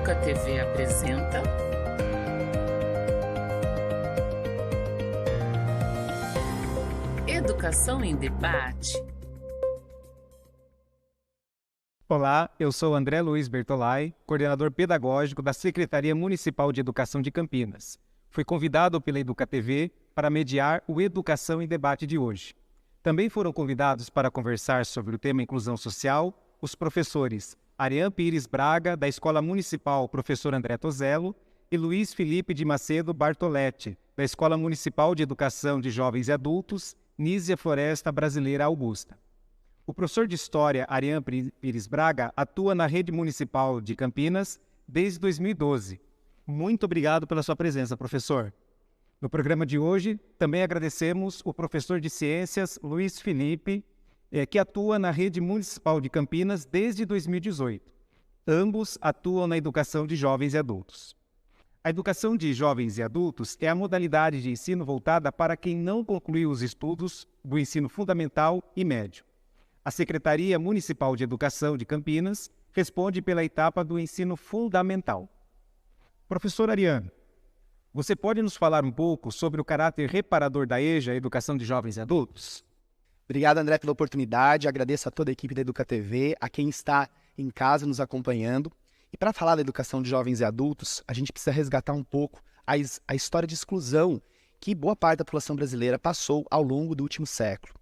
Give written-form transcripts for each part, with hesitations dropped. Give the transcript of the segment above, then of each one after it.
Educa TV apresenta Educação em Debate. Olá, eu sou André Luiz Bertolai, coordenador pedagógico da Secretaria Municipal de Educação de Campinas. Fui convidado pela Educa TV para mediar o Educação em Debate de hoje. Também foram convidados para conversar sobre o tema inclusão social os professores Ariane Pires Braga, da Escola Municipal Professor André Tozello, e Luiz Felipe de Macedo Bartoletti, da Escola Municipal de Educação de Jovens e Adultos, Nísia Floresta Brasileira Augusta. O professor de História Ariane Pires Braga atua na Rede Municipal de Campinas desde 2012. Muito obrigado pela sua presença, professor. No programa de hoje, também agradecemos o professor de Ciências Luiz Felipe, que atua na Rede Municipal de Campinas desde 2018. Ambos atuam na educação de jovens e adultos. A educação de jovens e adultos é a modalidade de ensino voltada para quem não concluiu os estudos do ensino fundamental e médio. A Secretaria Municipal de Educação de Campinas responde pela etapa do ensino fundamental. Professor Ariane, você pode nos falar um pouco sobre o caráter reparador da EJA, Educação de Jovens e Adultos? Obrigado, André, pela oportunidade. Agradeço a toda a equipe da Educa TV, a quem está em casa nos acompanhando. E para falar da educação de jovens e adultos, a gente precisa resgatar um pouco a história de exclusão que boa parte da população brasileira passou ao longo do último século.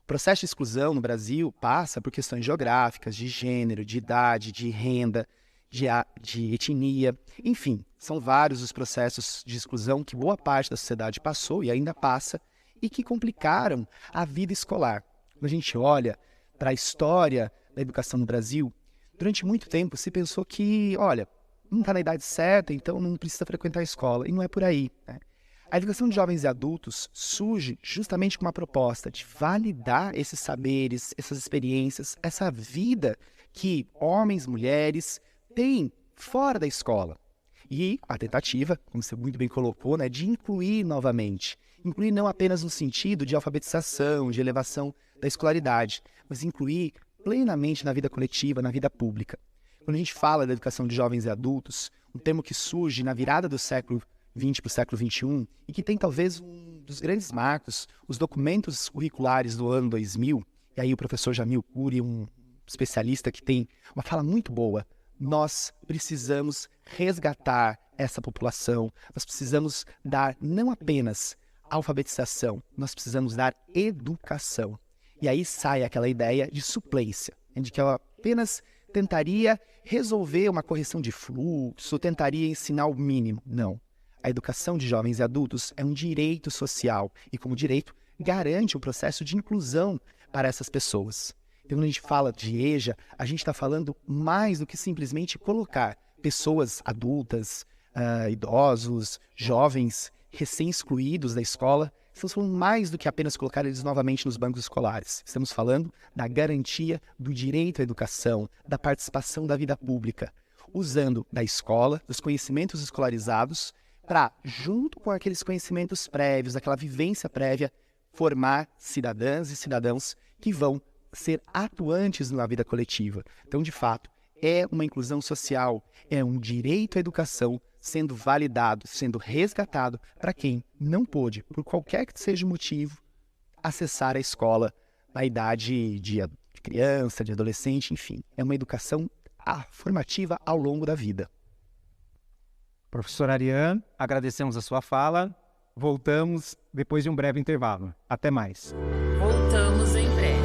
O processo de exclusão no Brasil passa por questões geográficas, de gênero, de idade, de renda, de etnia, enfim, são vários os processos de exclusão que boa parte da sociedade passou e ainda passa e que complicaram a vida escolar. Quando a gente olha para a história da educação no Brasil, durante muito tempo se pensou que, olha, não está na idade certa, então não precisa frequentar a escola, e não é por aí, né? A educação de jovens e adultos surge justamente com uma proposta de validar esses saberes, essas experiências, essa vida que homens, mulheres têm fora da escola. E a tentativa, como você muito bem colocou, né, de incluir novamente. Incluir não apenas no sentido de alfabetização, de elevação da escolaridade, mas incluir plenamente na vida coletiva, na vida pública. Quando a gente fala da educação de jovens e adultos, um termo que surge na virada do século XX para o século XXI e que tem talvez um dos grandes marcos, os documentos curriculares do ano 2000, e aí o professor Jamil Cury, um especialista que tem uma fala muito boa, nós precisamos resgatar essa população, nós precisamos dar não apenas alfabetização, nós precisamos dar educação. E aí sai aquela ideia de suplência, de que ela apenas tentaria resolver uma correção de fluxo, tentaria ensinar o mínimo. Não. A educação de jovens e adultos é um direito social e, como direito, garante um processo de inclusão para essas pessoas. Então, quando a gente fala de EJA, a gente está falando mais do que simplesmente colocar pessoas adultas, idosos, jovens, recém-excluídos da escola. Estamos falando mais do que apenas colocar eles novamente nos bancos escolares. Estamos falando da garantia do direito à educação, da participação da vida pública, usando da escola, dos conhecimentos escolarizados, para, junto com aqueles conhecimentos prévios, aquela vivência prévia, formar cidadãs e cidadãos que vão ser atuantes na vida coletiva. Então, de fato, é uma inclusão social, é um direito à educação sendo validado, sendo resgatado para quem não pôde, por qualquer que seja o motivo, acessar a escola na idade de criança, de adolescente, enfim. É uma educação formativa ao longo da vida. Professor Ariane, agradecemos a sua fala. Voltamos depois de um breve intervalo. Até mais. Voltamos em breve.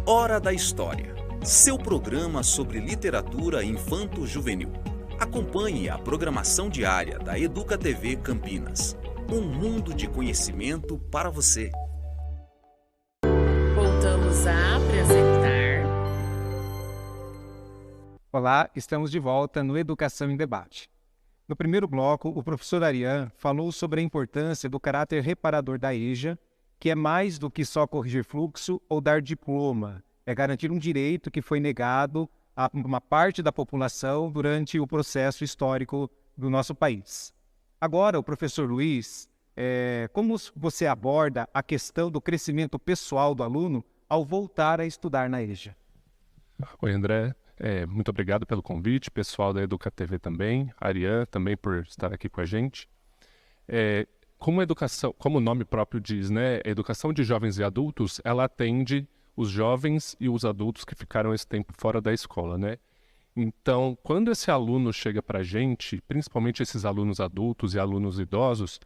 Hora da História, seu programa sobre literatura infanto-juvenil. Acompanhe a programação diária da Educa TV Campinas. Um mundo de conhecimento para você. Voltamos a apresentar... Olá, estamos de volta no Educação em Debate. No primeiro bloco, o professor Ariane falou sobre a importância do caráter reparador da EJA, que é mais do que só corrigir fluxo ou dar diploma, é garantir um direito que foi negado a uma parte da população durante o processo histórico do nosso país. Agora, o professor Luiz, como você aborda a questão do crescimento pessoal do aluno ao voltar a estudar na EJA? Oi, André. Muito obrigado pelo convite, pessoal da Educa TV também, Ariane também por estar aqui com a gente. Como educação, como o nome próprio diz, né, a educação de jovens e adultos, ela atende os jovens e os adultos que ficaram esse tempo fora da escola, né? Então, quando esse aluno chega para a gente, principalmente esses alunos adultos e alunos idosos,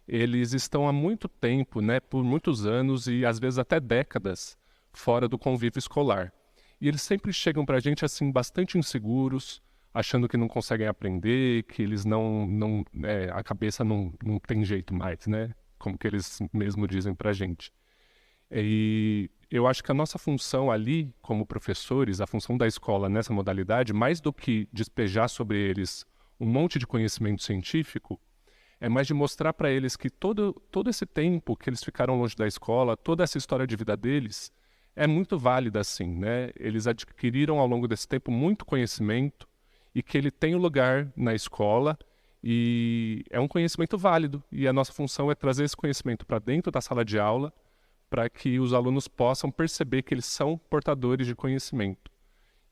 eles estão há muito tempo, né, por muitos anos e às vezes até décadas, fora do convívio escolar. E eles sempre chegam para a gente assim, bastante inseguros, achando que não conseguem aprender, que eles a cabeça não tem jeito mais, né? Como que eles mesmo dizem para a gente. E eu acho que a nossa função ali, como professores, a função da escola nessa modalidade, mais do que despejar sobre eles um monte de conhecimento científico, é mais de mostrar para eles que todo esse tempo que eles ficaram longe da escola, toda essa história de vida deles, é muito válida, assim, né? Eles adquiriram ao longo desse tempo muito conhecimento e que ele tem um lugar na escola e é um conhecimento válido. E a nossa função é trazer esse conhecimento para dentro da sala de aula para que os alunos possam perceber que eles são portadores de conhecimento.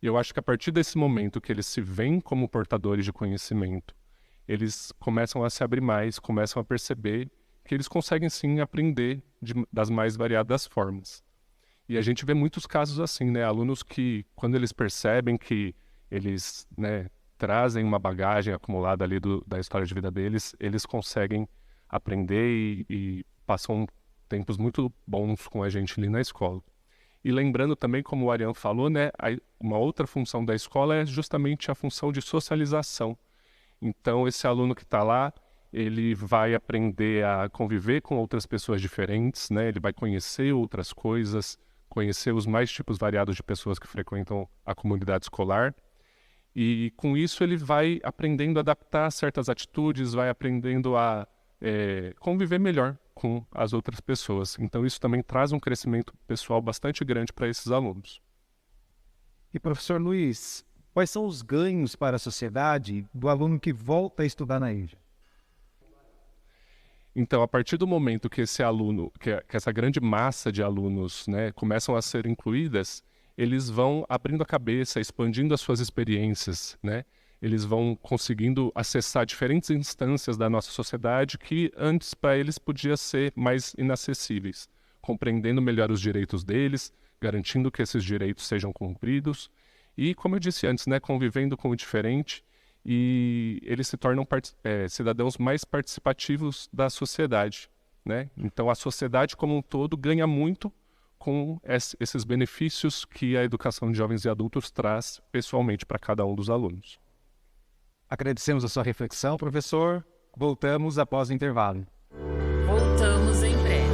E eu acho que a partir desse momento que eles se veem como portadores de conhecimento, eles começam a se abrir mais, começam a perceber que eles conseguem sim aprender das mais variadas formas. E a gente vê muitos casos assim, né? Alunos que, quando eles percebem que eles, né, trazem uma bagagem acumulada ali da história de vida deles, eles conseguem aprender e passam tempos muito bons com a gente ali na escola. E lembrando também, como o Ariane falou, né, uma outra função da escola é justamente a função de socialização. Então, esse aluno que está lá, ele vai aprender a conviver com outras pessoas diferentes, né? Ele vai conhecer outras coisas, conhecer os mais tipos variados de pessoas que frequentam a comunidade escolar. E com isso ele vai aprendendo a adaptar certas atitudes, vai aprendendo a conviver melhor com as outras pessoas. Então isso também traz um crescimento pessoal bastante grande para esses alunos. E professor Luiz, quais são os ganhos para a sociedade do aluno que volta a estudar na EJA? Então, a partir do momento que esse aluno, que essa grande massa de alunos, né, começam a ser incluídas, eles vão abrindo a cabeça, expandindo as suas experiências, né? Eles vão conseguindo acessar diferentes instâncias da nossa sociedade que antes para eles podia ser mais inacessíveis, compreendendo melhor os direitos deles, garantindo que esses direitos sejam cumpridos e, como eu disse antes, né, convivendo com o diferente, e eles se tornam cidadãos mais participativos da sociedade, né? Então a sociedade como um todo ganha muito com esses benefícios que a educação de jovens e adultos traz pessoalmente para cada um dos alunos. Agradecemos a sua reflexão, professor. Voltamos após o intervalo. Voltamos em breve.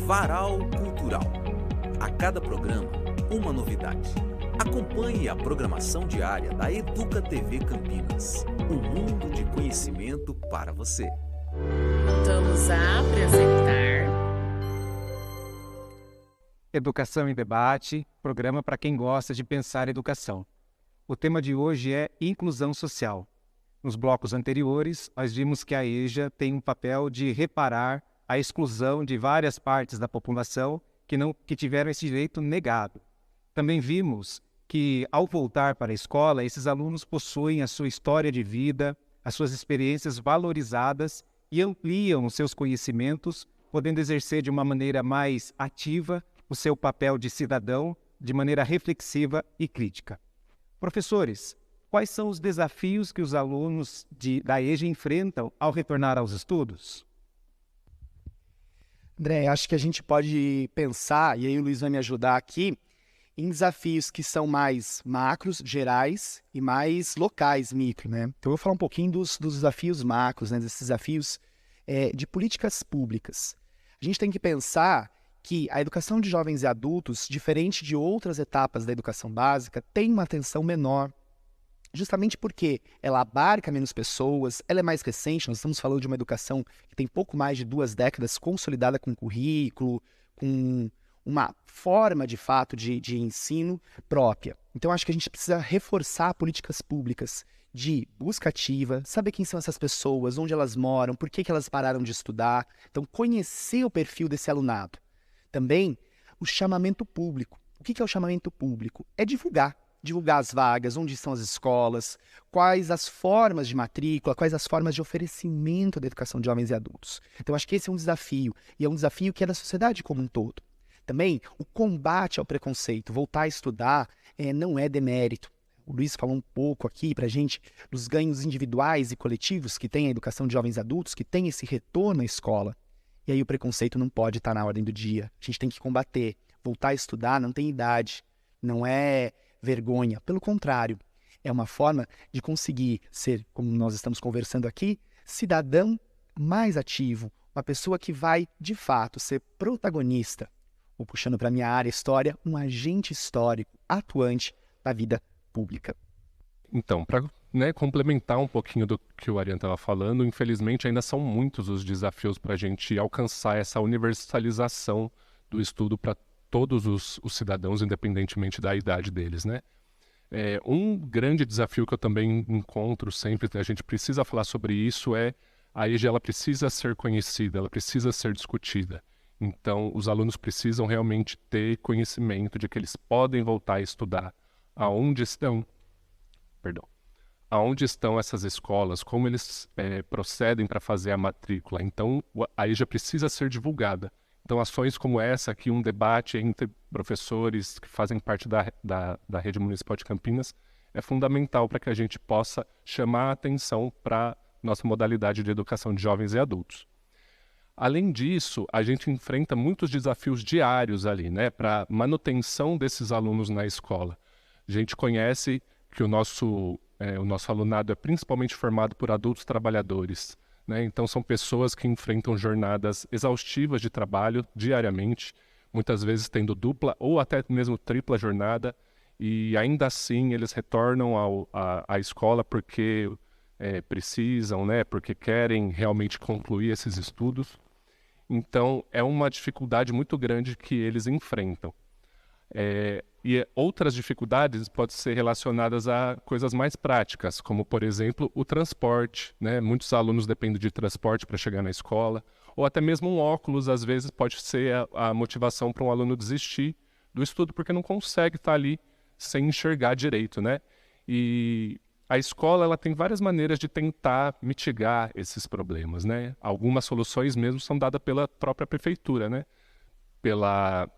Varal Cultural. A cada programa, uma novidade. Acompanhe a programação diária da Educa TV Campinas. Um mundo de conhecimento para você. Voltamos a apresentar Educação em Debate, programa para quem gosta de pensar educação. O tema de hoje é inclusão social. Nos blocos anteriores, nós vimos que a EJA tem um papel de reparar a exclusão de várias partes da população que tiveram esse direito negado. Também vimos que, ao voltar para a escola, esses alunos possuem a sua história de vida, as suas experiências valorizadas e ampliam os seus conhecimentos, podendo exercer de uma maneira mais ativa o seu papel de cidadão, de maneira reflexiva e crítica. Professores, quais são os desafios que os alunos da EJA enfrentam ao retornar aos estudos? André, acho que a gente pode pensar, e aí o Luiz vai me ajudar aqui, em desafios que são mais macros, gerais, e mais locais, micro, né? Então eu vou falar um pouquinho dos desafios macros, né? Desses desafios de políticas públicas. A gente tem que pensar que a educação de jovens e adultos, diferente de outras etapas da educação básica, tem uma atenção menor, justamente porque ela abarca menos pessoas, ela é mais recente, nós estamos falando de uma educação que tem pouco mais de 2 décadas consolidada com currículo, com uma forma, de fato, de ensino própria. Então, acho que a gente precisa reforçar políticas públicas de busca ativa, saber quem são essas pessoas, onde elas moram, por que elas pararam de estudar. Então, conhecer o perfil desse alunado. Também, o chamamento público. O que é o chamamento público? É divulgar as vagas, onde estão as escolas, quais as formas de matrícula, quais as formas de oferecimento da educação de jovens e adultos. Então, acho que esse é um desafio, e é um desafio que é da sociedade como um todo. Também, o combate ao preconceito, voltar a estudar, não é demérito. O Luiz falou um pouco aqui para a gente dos ganhos individuais e coletivos que tem a educação de jovens e adultos, que tem esse retorno à escola. E aí o preconceito não pode estar na ordem do dia. A gente tem que combater. Voltar a estudar não tem idade, não é vergonha. Pelo contrário, é uma forma de conseguir ser, como nós estamos conversando aqui, cidadão mais ativo, uma pessoa que vai, de fato, ser protagonista, ou puxando para a minha área história, um agente histórico, atuante da vida pública. Então, para complementar um pouquinho do que o Ariane estava falando, infelizmente ainda são muitos os desafios para a gente alcançar essa universalização do estudo para todos os cidadãos, independentemente da idade deles, né? Um grande desafio que eu também encontro sempre, a gente precisa falar sobre isso, a EJA ela precisa ser conhecida, ela precisa ser discutida. Então, os alunos precisam realmente ter conhecimento de que eles podem voltar a estudar, aonde estão essas escolas, como eles procedem para fazer a matrícula. Então, a EJA precisa ser divulgada. Então, ações como essa aqui, um debate entre professores que fazem parte da Rede Municipal de Campinas, é fundamental para que a gente possa chamar a atenção para nossa modalidade de educação de jovens e adultos. Além disso, a gente enfrenta muitos desafios diários ali, né, para manutenção desses alunos na escola. A gente conhece que o nosso alunado é principalmente formado por adultos trabalhadores, né? Então são pessoas que enfrentam jornadas exaustivas de trabalho diariamente, muitas vezes tendo dupla ou até mesmo tripla jornada, e ainda assim eles retornam à escola porque precisam, né? Porque querem realmente concluir esses estudos. Então é uma dificuldade muito grande que eles enfrentam. E outras dificuldades podem ser relacionadas a coisas mais práticas, como, por exemplo, o transporte, né? Muitos alunos dependem de transporte para chegar na escola, ou até mesmo um óculos, às vezes, pode ser a motivação para um aluno desistir do estudo, porque não consegue estar ali sem enxergar direito, né? E a escola ela tem várias maneiras de tentar mitigar esses problemas, né? Algumas soluções mesmo são dadas pela própria prefeitura, né? Pela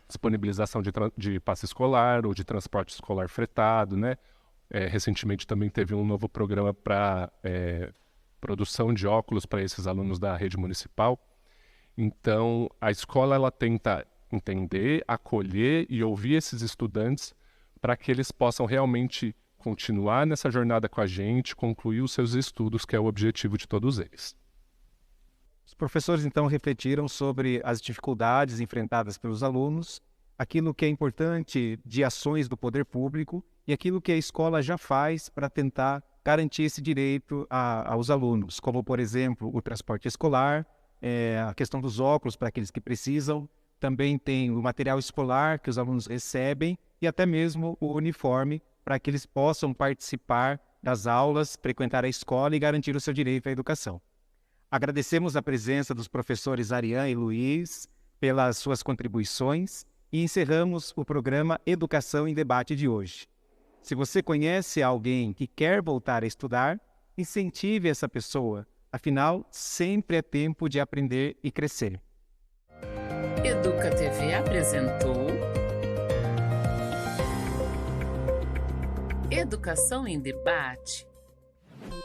disponibilização de passe escolar ou de transporte escolar fretado, né? Recentemente também teve um novo programa para produção de óculos para esses alunos da rede municipal. Então, a escola ela tenta entender, acolher e ouvir esses estudantes para que eles possam realmente continuar nessa jornada com a gente, concluir os seus estudos, que é o objetivo de todos eles. Os professores, então, refletiram sobre as dificuldades enfrentadas pelos alunos, aquilo que é importante de ações do poder público e aquilo que a escola já faz para tentar garantir esse direito aos alunos, como, por exemplo, o transporte escolar, a questão dos óculos para aqueles que precisam, também tem o material escolar que os alunos recebem e até mesmo o uniforme para que eles possam participar das aulas, frequentar a escola e garantir o seu direito à educação. Agradecemos a presença dos professores Ariane e Luiz pelas suas contribuições e encerramos o programa Educação em Debate de hoje. Se você conhece alguém que quer voltar a estudar, incentive essa pessoa. Afinal, sempre é tempo de aprender e crescer. Educa TV apresentou Educação em Debate.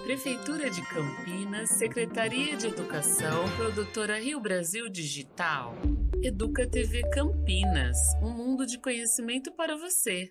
Prefeitura de Campinas, Secretaria de Educação, Produtora Rio Brasil Digital. Educa TV Campinas, um mundo de conhecimento para você.